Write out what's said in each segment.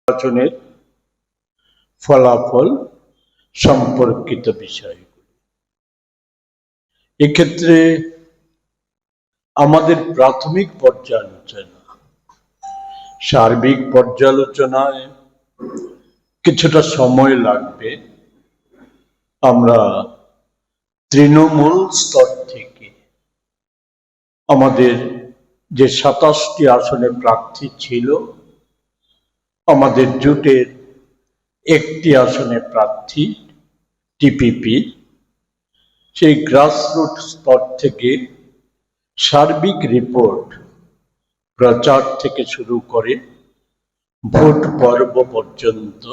নির্বাচনের ফলাফল সম্পর্কিত বিষয়গুলো। এক্ষেত্রে আমাদের প্রাথমিক পর্যালোচনা, সার্বিক পর্যালোচনায় কিছুটা সময় লাগবে। আমরা তৃণমূল স্তর থেকে আমাদের যে 27টি আসনে প্রার্থী ছিল, আমাদের জোটের একটি আসনে প্রার্থী টিপিপি, সেই গ্রাসরুট স্তর থেকে সার্বিক রিপোর্ট, প্রচার থেকে শুরু করে ভোট পর্ব পর্যন্ত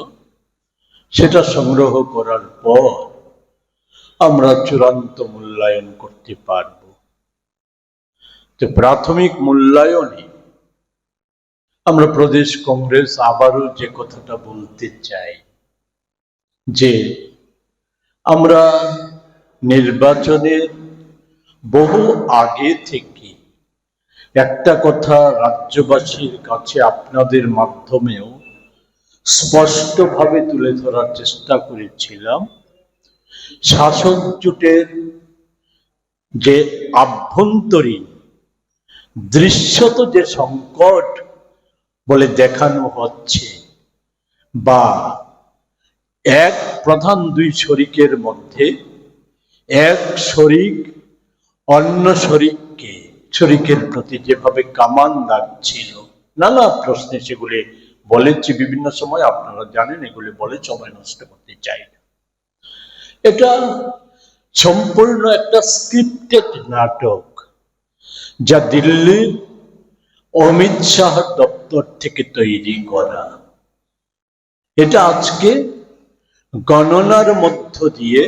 সেটা সংগ্রহ করার পর আমরা চূড়ান্ত মূল্যায়ন করতে পারব। তো প্রাথমিক মূল্যায়নে আমরা প্রদেশ কংগ্রেস আবারও যে কথাটা বলতে চাই যে আমরা নির্বাচনের বহু আগে থেকে একটা কথা রাজ্যবাসীর কাছে আপনাদের মাধ্যমেও স্পষ্টভাবে তুলে ধরার চেষ্টা করেছিলাম। শাসক জোটের যে আভ্যন্তরীণ দৃশ্যত যে সংকট বলে দেখানো হচ্ছে, বা এক প্রধান দুই শরিকের মধ্যে এক শরিক অন্য শরিকের প্রতি যেভাবে কামান দাগছিল, নানা প্রশ্নে সেগুলি বলেছি বিভিন্ন সময়, আপনারা জানেন, এগুলি বলে সময় নষ্ট করতে চাই না। এটা সম্পূর্ণ একটা স্ক্রিপ্টেড নাটক, যা দিল্লির অমিত শাহ দপ্তর থেকে তৈরি করা। এটা আজকে গণনার মধ্য দিয়ে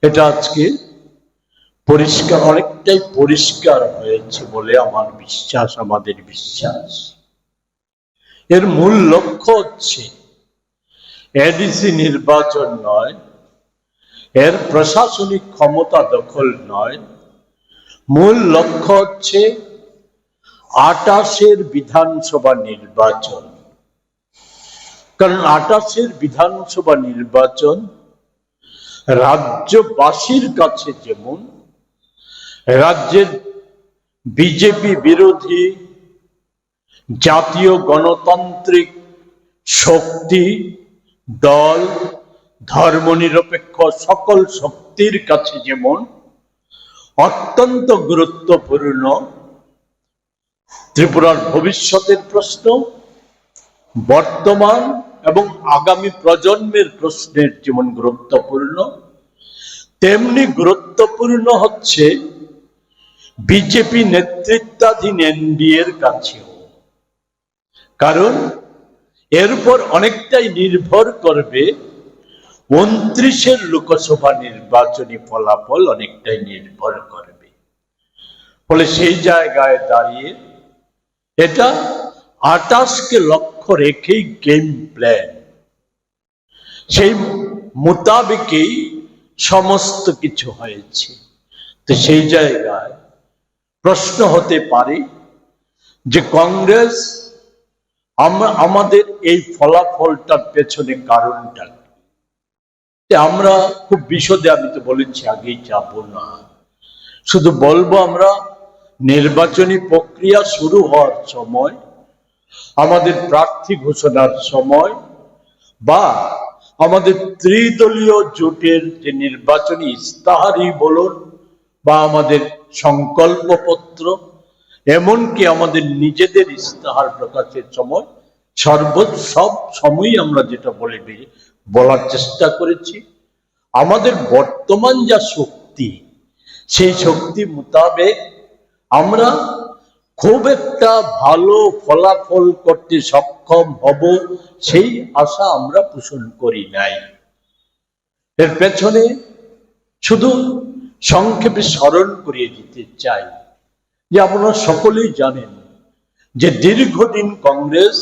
এটা আজকে পরিষ্কার, অনেকটাই পরিষ্কার হয়েছে বলে আমার বিশ্বাস, আমাদের বিশ্বাস। এর মূল লক্ষ্য হচ্ছে এডিসি নির্বাচন নয়, এর প্রশাসনিক ক্ষমতা দখল নয়, মূল লক্ষ্য হচ্ছে 28-এর বিধানসভা নির্বাচন। কারণ 28-এর বিধানসভা নির্বাচন রাজ্যবাসীর কাছে যেমন রাজ্যের বিজেপি বিরোধী জাতীয় গণতান্ত্রিক শক্তি, দল, ধর্মনিরপেক্ষ সকল শক্তির কাছে যেমন অত্যন্ত গুরুত্বপূর্ণ ত্রিপুরার ভবিষ্যতের প্রশ্ন, বর্তমান এবং আগামী প্রজন্মের প্রশ্নের যেমন গুরুত্বপূর্ণ, তেমনি গুরুত্বপূর্ণ হচ্ছে বিজেপি নেতৃত্বাধীন এনডিএর কাছেও। কারণ এর উপর অনেকটাই নির্ভর করবে 29-এর লোকসভা নির্বাচনী ফলাফল, অনেকটাই নির্ভর করবে। ফলে সেই জায়গায় দাঁড়িয়ে এটা 28-কে লক্ষ্য রেখেই গেম প্ল্যান, সেই মোতাবেকই সমস্ত কিছু হয়েছে। তো সেই জায়গায় প্রশ্ন হতে পারে যে কংগ্রেস আমাদের এই ফলাফলটার পেছনে কারণটা, আমরা খুব বিশদে, আমি তো বলেছি আগেই যাব না, শুধু বলবো আমরা নির্বাচনী প্রক্রিয়া শুরু হওয়ার সময়, আমাদের প্রার্থী ঘোষণার সময়, বা আমাদের ত্রিদলীয় জোটের যে নির্বাচনী ইস্তাহারই বলুন, বা আমাদের সংকল্পপত্র, এমনকি আমাদের নিজেদের ইস্তাহার প্রকাশের সময়, সব সময়ই আমরা যেটা বলার চেষ্টা করেছি, আমাদের বর্তমান যা শক্তি, সেই শক্তি মোতাবেক আমরা খুব একটা ভালো ফলাফল করতে সক্ষম হব, সেই আশা আমরা পোষণ করি নাই। এর পেছনে শুধু সংক্ষেপে স্মরণ করিয়ে দিতে চাই যে আপনারা সকলেই জানেন যে দীর্ঘদিন কংগ্রেস